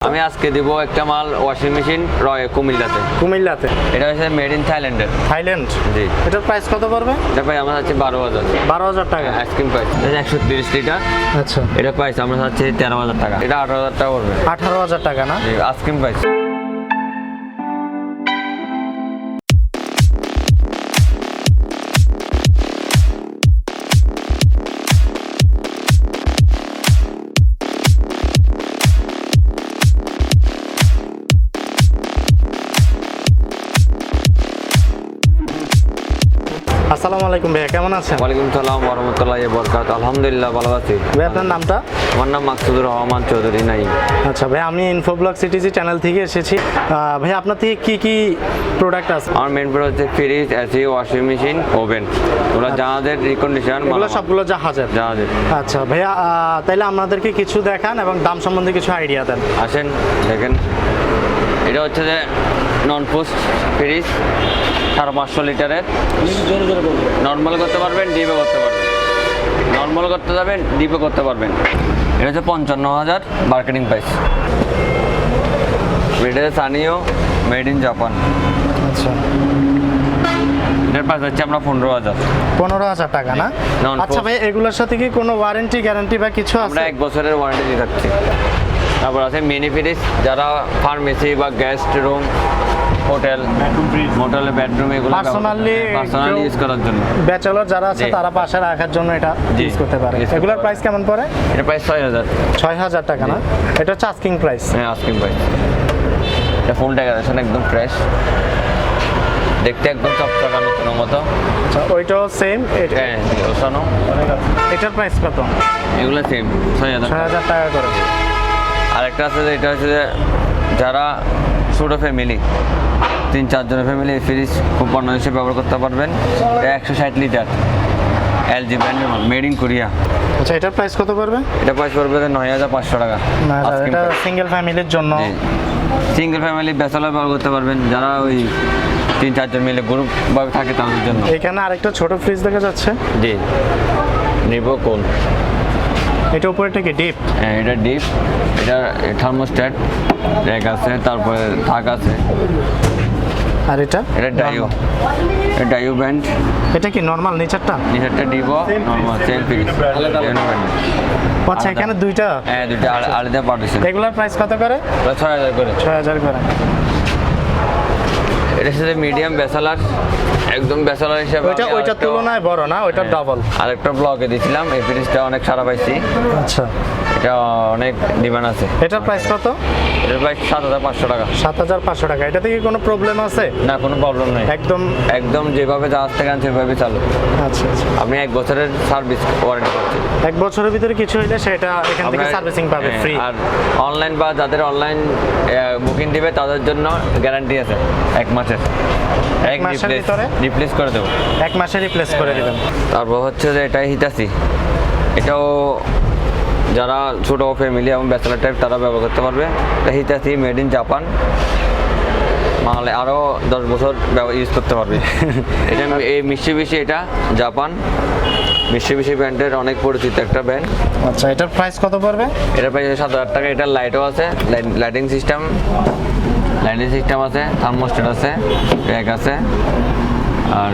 আমি আজকে দিব একটা মাল ওয়াশিং মেশিন কুমিল্লাতে। এটা হচ্ছে মেড ইন থাইল্যান্ড। জি। এটার প্রাইস কত পড়বে? এটা ভাই আমার হচ্ছে 12,000। 12,000 টাকা আইসক্রিম প্রাইস। এটা 130 লিটার। আচ্ছা। এটা প্রাইস আমরা হচ্ছে 13,000 টাকা। এটা 18,000 টাকা পড়বে। 18,000 টাকা না? জি, আইসক্রিম প্রাইস। আসসালামু আলাইকুম ভাইয়া, কেমন আছেন? ওয়ালাইকুম সালাম ওয়া রাহমাতুল্লাহি ওয়া বারাকাতুহু। আলহামদুলিল্লাহ ভালো আছি। ভাই আপনার নামটা? আমার নাম মাকসুদুর রহমান চৌধুরী নাইম। আচ্ছা ভাই, আমি ইনফোভ্লগ সিটিজি চ্যানেল থেকে এসেছি। ভাই আপনার থেকে কি প্রোডাক্ট আছে? আমার মেন প্রোডাক্ট হচ্ছে fridge, AC, washing machine, oven. ওগুলো জাহাজের রিকন্ডিশন, এগুলো সবগুলো জাহাজের। আচ্ছা ভাইয়া, তাইলে আমাদেরকে কিছু দেখান এবং দাম সম্বন্ধে কিছু আইডিয়া দেন। আসেন দেখেন। এটা হচ্ছে যে নন পোস্ট ফ্রিজ, 550 লিটারের। নর্মাল করতে পারবেন, ডিপে করতে পারবেন। নর্মাল করতে যাবেন, ডিপে করতে পারবেন। এটা হচ্ছে 55,000 মার্কেটিং প্রাইস। এটা হচ্ছে সানিও, মেড ইন জাপান। আচ্ছা, এটার প্রাইস হচ্ছে আমরা 15,000। 15,000 টাকা না? আচ্ছা ভাই, এগুলোর সাথে কি কোনো ওয়ারেন্টি গ্যারান্টি বা কিছু আছে? আমরা 1 বছরের ওয়ারেন্টি দিয়ে থাকছি। তারপর আছে মিনি ফ্রিজ, যারা ফার্মেসি বা গেস্ট রুম, হোটেল, মোটেলে বেডরুম, এগুলো পার্সোনালি ইউজ করার জন্য। ব্যাচেলর যারা আছে তারা পাশে রাখার জন্য এটা ইউজ করতে পারে। এগুলোর প্রাইস কেমন পড়ে? এটা প্রাইস 6,000। 6,000 টাকা না? এটা হচ্ছে আস্কিং প্রাইস। হ্যাঁ, আস্কিং প্রাইস। এটা ফুল ডেকোরেশন, একদম ফ্রেশ, দেখতে একদম চকচকা নতুনের মতো। আচ্ছা, ওইটাও সেম? হ্যাঁ, ওসানো। এটার প্রাইস কত? এগুলো সেম 6,000 টাকা করে। আরেকটা আছে যে, এটা হচ্ছে যে যারা ছোটো ফ্যামিলি, 3-4 জনের ফ্যামিলি, ফ্রিজ খুব পণ্য হিসেবে ব্যবহার করতে পারবেন। এটা 160 লিটার এলজি ব্র্যান্ডের মাল, মেড ইন কোরিয়া। আচ্ছা, এটার প্রাইস কত পড়বে? এটা প্রাইস পড়বে 9,500 টাকা। এটা সিঙ্গেল ফ্যামিলির জন্য। সিঙ্গেল ফ্যামিলি ব্যাচেলর ব্যবহার করতে পারবেন, যারা ওই 3-4 জন মিলে গ্রুপ ভাবে থাকে তাদের জন্য। এখানে আরেকটা ছোট ফ্রিজ দেখা যাচ্ছে। জি, নিবো কোন। এটা উপরেটা কি ডিপ? হ্যাঁ, এটা ডিপ। এটা থার্মোস্ট্যাট র্যাক আছে, তারপরে থাক আছে। আর এটা ডাইও, এটা ডাইও ব্র্যান্ড। এটা কি নরমাল নিচেরটা? নিচেরটা ডিবো, নরমাল সেম ফ্রিজ। আচ্ছা, এখানে দুইটা? হ্যাঁ, দুইটা আলাদা পার্টিশন। এগুলোর প্রাইস কত করে? 6,000 করে। 6,000 করে। এটা হচ্ছে মিডিয়াম ব্যাচেলার, একদম ব্যাচেলার হিসেবে। ওইটা তুলনায় বড় না? ওইটা ডাবল। আরেকটা ব্লগে দিয়েছিলাম, এই ফ্রিজটা অনেক সারা পাইছি। আচ্ছা, এটা অনেক ডিমান্ড আছে। এটার প্রাইস কত? এটার প্রাইস 7,500 টাকা। 7,500 টাকা। এটা থেকে কোনো প্রবলেম আছে? না, কোনো প্রবলেম নেই। একদম যেভাবে জাহাজ থেকে আনছে সেভাবে চালু। আচ্ছা আচ্ছা। আপনি 1 বছরের সার্ভিস ওয়ারেন্টি পাচ্ছেন। 1 বছরের ভিতরে কিছু হইলে সেটা এখান থেকে সার্ভিসিং পাবে ফ্রি। আর অনলাইন বা যাদের অনলাইন বুকিং দিবে তাদের জন্য গ্যারান্টি আছে 1 মাসের। 1 মাসের ভিতরে রিপ্লেস করে দেবো। 1 মাসে রিপ্লেস করে দিবেন। তারপর হচ্ছে যে এটা হিতাসি, এটাও যারা ছোটো ফ্যামিলি এবং ব্যাচেলার টাইপ তারা ব্যবহার করতে পারবে। এটা হিতাসি, মেড ইন জাপান। মানে আরও 10 বছর ইউজ করতে পারবে। এটা এই মিশিবিশি, এটা জাপান মিশিবিশি ব্র্যান্ডের অনেক পরিচিত একটা ব্র্যান্ড। আচ্ছা, এটার প্রাইস কত পড়বে? এটার প্রাইস 7,000 টাকা। এটার লাইটও আছে, লাইটিং সিস্টেম আছে, থার্মোস্ট্যাট আছে, র্যাক আছে। আর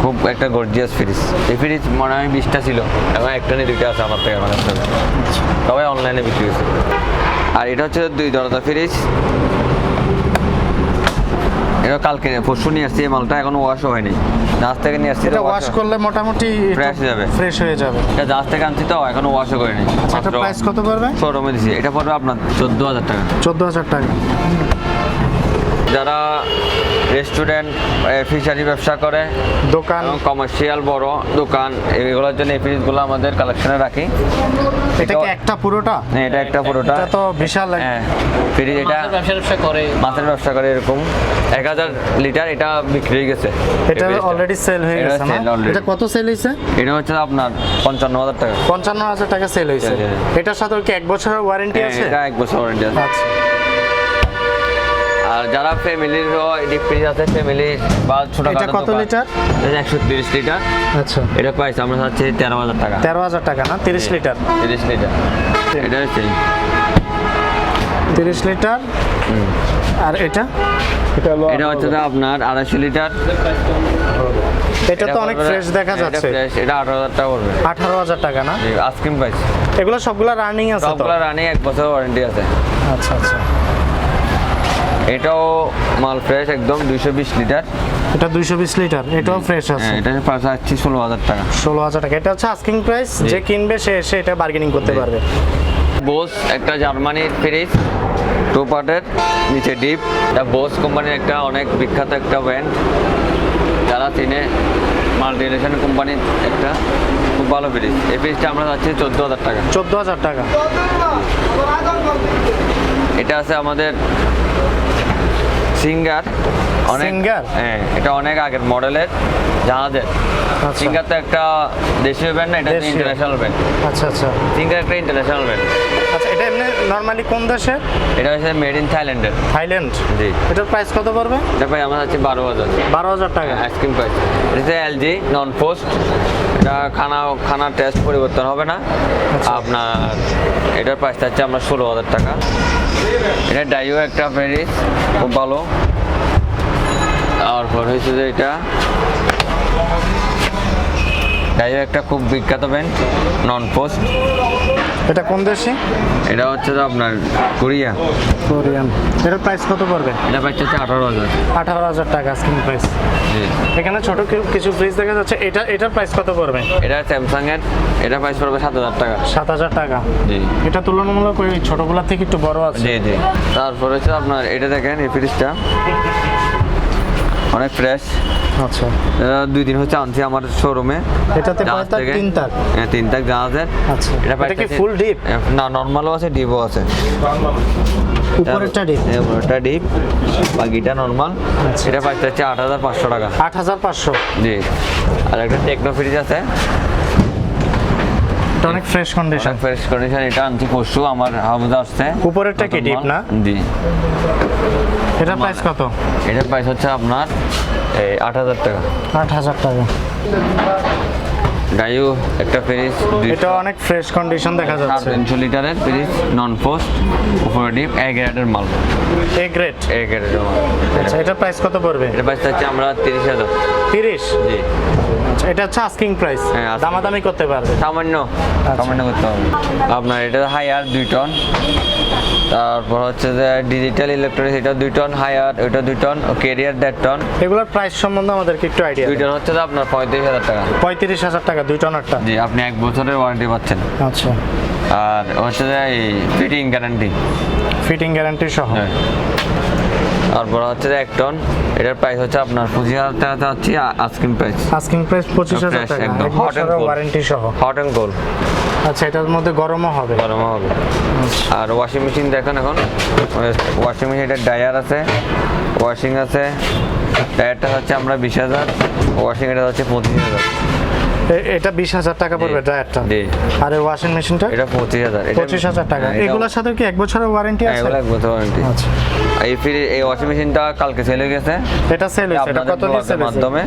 খুব একটা গর্জিয়াস ফ্রিজ। এই ফ্রিজ মনে হয় 20টা ছিল, এবং একটা নিয়ে 2টা আছে আমার থেকে। মানে সবাই অনলাইনে বিক্রি হয়েছে। আর এটা হচ্ছে 2 দরজা ফ্রিজ। এটা কালকে পরশু নিয়ে আসছি, এই মালটা এখনো ওয়াশও হয়নি। জাহাজ থেকে নিয়ে আসছি, এটা ওয়াশ করলে মোটামুটি ফ্রেশ হয়ে যাবে। এটা জাহাজ থেকে আনছি তো এখনো ওয়াশও করিনি। এটা প্রাইস কত পড়বে? শোরুমে দিছি। এটা পড়বে আপনার 14,000 টাকা। 14,000 টাকা। যারা রেস্টুরেন্ট, ফিশারি ব্যবসা করে, দোকান, কমার্শিয়াল বড় দোকান, এগুলোর জন্য এই ফ্রিজগুলো আমাদের কালেকশনে রাখি। এটা কি একটা পুরোটা? হ্যাঁ, এটা একটা পুরোটা। এটা তো বিশাল। হ্যাঁ, ফ্রিজ এটা মাছের ব্যবসা করে এরকম। 1,000 লিটার এটা বিক্রি হয়ে গেছে। এটা অলরেডি সেল হয়ে গেছে না? এটা কত সেল হয়েছে? এটা হচ্ছে আপনার 55,000 টাকা। 55,000 টাকা সেল হয়েছে। এটার সাথে কি 1 বছরের ওয়ারেন্টি আছে? এটা 1 বছর ওয়ারেন্টি আছে। আচ্ছা। আর যারা ফ্যামিলির ডিপ ফ্রিজ আছে, ফ্যামিলি বা ছোট, এটা কত লিটার? 130 লিটার। আচ্ছা, এটা প্রাইস আমরা হচ্ছে 13,000 টাকা। 13,000 টাকা না? 30 লিটার। 30 লিটার। এটা হচ্ছে 30 লিটার। আর এটা এটা হচ্ছে যে আপনার 250 লিটার। এটা তো অনেক ফ্রেশ দেখা যাচ্ছে। এটা 18,000 টাকা পড়বে। 18,000 টাকা না? Asking price. এগুলো সবগুলা রানিং আছে তো? সবগুলা রানিং, 1 বছর ওয়ারেন্টি আছে। আচ্ছা আচ্ছা। এটাও মাল ফ্রেশ একদম 220 লিটার। এটা 220 লিটার, এটাও ফ্রেশ আছে। হ্যাঁ, এটার প্রাইস আছে 16,000 টাকা। 16,000 টাকা। এটা হচ্ছে আস্কিং প্রাইস, যে কিনবে সে এসে এটা বার্গেনিং করতে পারবে। বোস একটা জার্মানির ফ্রিজ, 2 পার্টের, নিচে ডিপ। এটা বোস কোম্পানির একটা অনেক বিখ্যাত একটা ব্র্যান্ড, যারা চিনে, মাল্টিনেশনাল কোম্পানির একটা খুব ভালো ফ্রিজ। এই ফ্রিজটা আমরা যাচ্ছি 14,000 টাকা। 14,000 টাকা। এটা আছে আমাদের সিঙ্গার, সিঙ্গার? হ্যাঁ, এটা অনেক আগের মডেলের জাহাজের। সিঙ্গার তো একটা দেশীয় ব্র্যান্ড না, এটা ইন্টারন্যাশনাল ব্র্যান্ড। আচ্ছা আচ্ছা। সিঙ্গার একটা ইন্টারন্যাশনাল ব্র্যান্ড। আচ্ছা, এটা এমনি নরমালি কোন দেশে? এটা হচ্ছে মেড ইন থাইল্যান্ডের। থাইল্যান্ড? জি। এটার প্রাইস কত পড়বে? এটা ভাই আমার আছে 12,000। 12,000 টাকা আইসক্রিম প্রাইস। এটা এলজি নন পোস্ট। এটা খানা টেস্ট পরিবর্তন হবে না আপনার। এটার প্রাইস হচ্ছে আমরা 16,000 টাকা। এটা ডাইও একটা ফ্রিজ, খুব ভালো। তারপর হয়েছে যে এটা ডাইও একটা খুব বিখ্যাত ব্র্যান্ড, নন পোস্ট। এটা কোন দেশে? এটা হচ্ছে যে আপনার কোরিয়া। কোরিয়ান। এটার প্রাইস কত পড়বে? এটা প্রাইস হচ্ছে 18,000। 18,000 টাকা আস্কিং প্রাইস। জি। এখানে ছোট কিছু ফ্রিজ দেখা যাচ্ছে, এটার প্রাইস কত পড়বে? এটা স্যামসাং এর, এটা প্রাইস পড়বে 7,000 টাকা। 7,000 টাকা। জি। এটা তুলনামূলক ওই ছোটগুলোর থেকে একটু বড় আছে। জি জি। তারপর হচ্ছে আপনার এটা দেখেন, এই ফ্রিজটা অনেক ফ্রেশ। আচ্ছা। 2 দিন হচ্ছে আনছি আমার শোরুমে। এটাতে কয় তাক? 3 তাক। হ্যাঁ, 3 তাক জাহাজের। আচ্ছা। এটা কি আছে ফুল ডিপ? না, নরমালও আছে, ডিপও আছে। উপরেরটা ডিপ? হ্যাঁ, উপরেরটা ডিপ, বাকিটা নরমাল। এটা প্রাইস হচ্ছে 8,500 টাকা। 8,500? জি। আর একটা টেকনো ফ্রিজ আছে, এটা অনেক ফ্রেশ কন্ডিশন। Fresh condition. এটা আনছি পরশু, আমার হাউসে আসছে। উপরেরটা কি ডিপ না? জি। এটার প্রাইস কত? এটার প্রাইস হচ্ছে আপনার 8,000 টাকা। 8,000 টাকা। ডাইও একটা ফ্রিজ, এটা অনেক ফ্রেশ কন্ডিশন দেখা যাচ্ছে। 300 লিটারের ফ্রিজ, নন পোস্ট, উপরে ডিপ, এ গ্রেডের মাল। A grade? এ গ্রেডের মাল। আচ্ছা, এটার প্রাইস কত পড়বে? এটা প্রাইস হচ্ছে আমরা 30,000। 30? জি। আচ্ছা, এটা হচ্ছে আস্কিং প্রাইস। হ্যাঁ, দামাদামি করতে পারবে? সামান্য করতে হবে আপনার। এটা হায়ার 2 টন। তারপর হচ্ছে যে ডিজিটাল ইলেকট্রনিক্স, এটা 2 টন হায়ার, ওইটা 2 টন, ক্যারিয়ার 1.5 টন। এগুলোর প্রাইস সম্বন্ধে আমাদেরকে একটু আইডিয়া। 2 টন হচ্ছে যে আপনার 35,000 টাকা। 35,000 টাকা 2 টনেরটা? জি, আপনি 1 বছরের ওয়ারেন্টি পাচ্ছেন। আচ্ছা। আর হচ্ছে যে এই ফিটিং গ্যারান্টি। ফিটিং গ্যারান্টি সহ? হ্যাঁ। তারপর হচ্ছে যে 1 টন, এটার প্রাইস হচ্ছে আপনার 25,000 টাকা হচ্ছে আস্কিং প্রাইস। আস্কিং প্রাইস 25,000 টাকা, একদম হট এন্ড ওয়ারেন্টি সহ। Hot and cold. আচ্ছা, এটার মধ্যে গরমও হবে? গরমও হবে। আর ওয়াশিং মেশিন দেখেন, এখন ওয়াশিং মেশিন, এটা ডায়ার আছে, ওয়াশিং আছে। ডায়ারটা হচ্ছে আমরা 20,000, ওয়াশিং এটা হচ্ছে 25,000। এটা 20,000 টাকা পড়বে ড্রায়ারটা? জি। আর এই ওয়াশিং মেশিনটা? এটা 25,000। 25,000 টাকা। এগুলোর সাথে কি 1 বছরের ওয়ারেন্টি আছে? এগুলো 1 বছর ওয়ারেন্টি। আচ্ছা। এই ওয়াশিং মেশিনটা কালকে সেল হয়ে গেছে। এটা সেল হয়েছে? এটা কত দিয়ে সেল হয়েছে? মাধ্যমে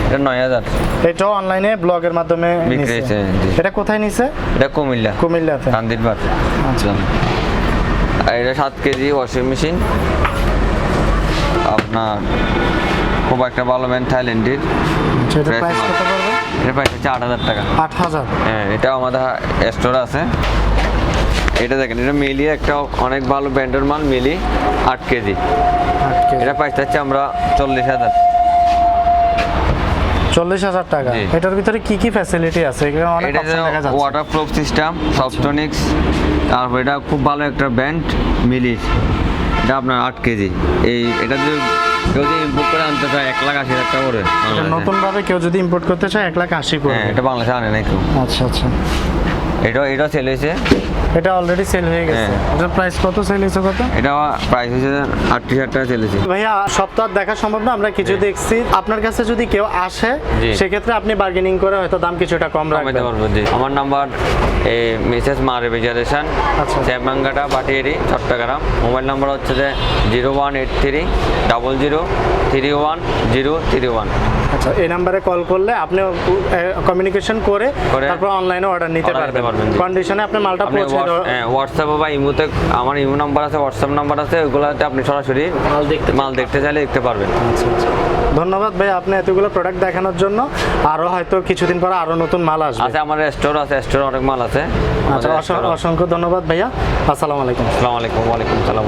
এটা 9,000। এটাও অনলাইনে ব্লগের মাধ্যমে বিক্রি হয়েছে। এটা কোথায় নিছে? এটা কুমিল্লা। কুমিল্লাতে? কান্দিরবাগ। আচ্ছা। আর এটা 7 কেজি ওয়াশিং মেশিন, আপনার খুব একটা ভালো ব্র্যান্ড, থাইল্যান্ডের। এটার প্রাইস কত পড়বে? এটা প্রাইস হচ্ছে 8,000 টাকা। 8,000? হ্যাঁ, এটা আমাদের স্টোরে আছে। এটা দেখেন, এটা মিলি একটা অনেক ভালো ব্র্যান্ডের মাল, মিলি 8 কেজি। এটা প্রাইস হচ্ছে আমরা 40,000। 40,000 টাকা। এটার ভিতরে কি কি ফ্যাসিলিটি আছে? এখানে অনেক অপশন দেখা যাচ্ছে। Waterproof system, Softnix. তারপর এটা খুব ভালো একটা ব্র্যান্ড, মিলি। এটা আপনার 8 কেজি। এটা যদি কেউ যদি ইম্পোর্ট করে আনতে চায় 1,80,000 টাকা করে। নতুন ভাবে কেউ যদি ইম্পোর্ট করতে চায় 1,80,000 করে। হ্যাঁ, এটা বাংলাদেশে আনে না কেউ। আচ্ছা আচ্ছা। এটা সেল হয়েছে। এটা অলরেডি সেল হয়ে গেছে। এটার প্রাইস কত সেল হয়েছে? কত? এটা প্রাইস হয়েছে 30,000 টাকা সেল হয়েছে। ভাইয়া, সপ্তাহ দেখা সম্ভব না, আমরা কিছু দেখছি। আপনার কাছে যদি কেউ আসে সেক্ষেত্রে আপনি বার্গেনিং করে হয়তো দাম কিছুটা কম রাখতে পারবেন। জি। আমার নাম্বার মিসেস মা refrigeration, শ্যামবাঙ্গাটা, Batiari, Chittagong. Mobile number হচ্ছে যে 0183 00 31 031। আচ্ছা, এই নাম্বারে কল করলে আপনি কমিউনিকেশন করে তারপর অনলাইনে অর্ডার নিতে পারবেন। কন্ডিশনে আপনি মালটা পৌঁছে দেওয়া। হোয়াটসঅ্যাপে বা ইমোতে আমার ইমো নাম্বার আছে, হোয়াটসঅ্যাপ নাম্বার আছে, ওগুলোতে আপনি সরাসরি মাল দেখতে চাইলে দেখতে পারবেন। আচ্ছা আচ্ছা, ধন্যবাদ ভাই আপনি এতগুলো প্রোডাক্ট দেখানোর জন্য। আরো হয়তো কিছুদিন পর আরো নতুন মাল আসবে। আচ্ছা, আমার স্টোর আছে, স্টোরে অনেক মাল আছে। আচ্ছা, অসংখ্য ধন্যবাদ ভাইয়া। আসসালামু আলাইকুম। আসসালামু আলাইকুম। ওয়ালাইকুম সালাম।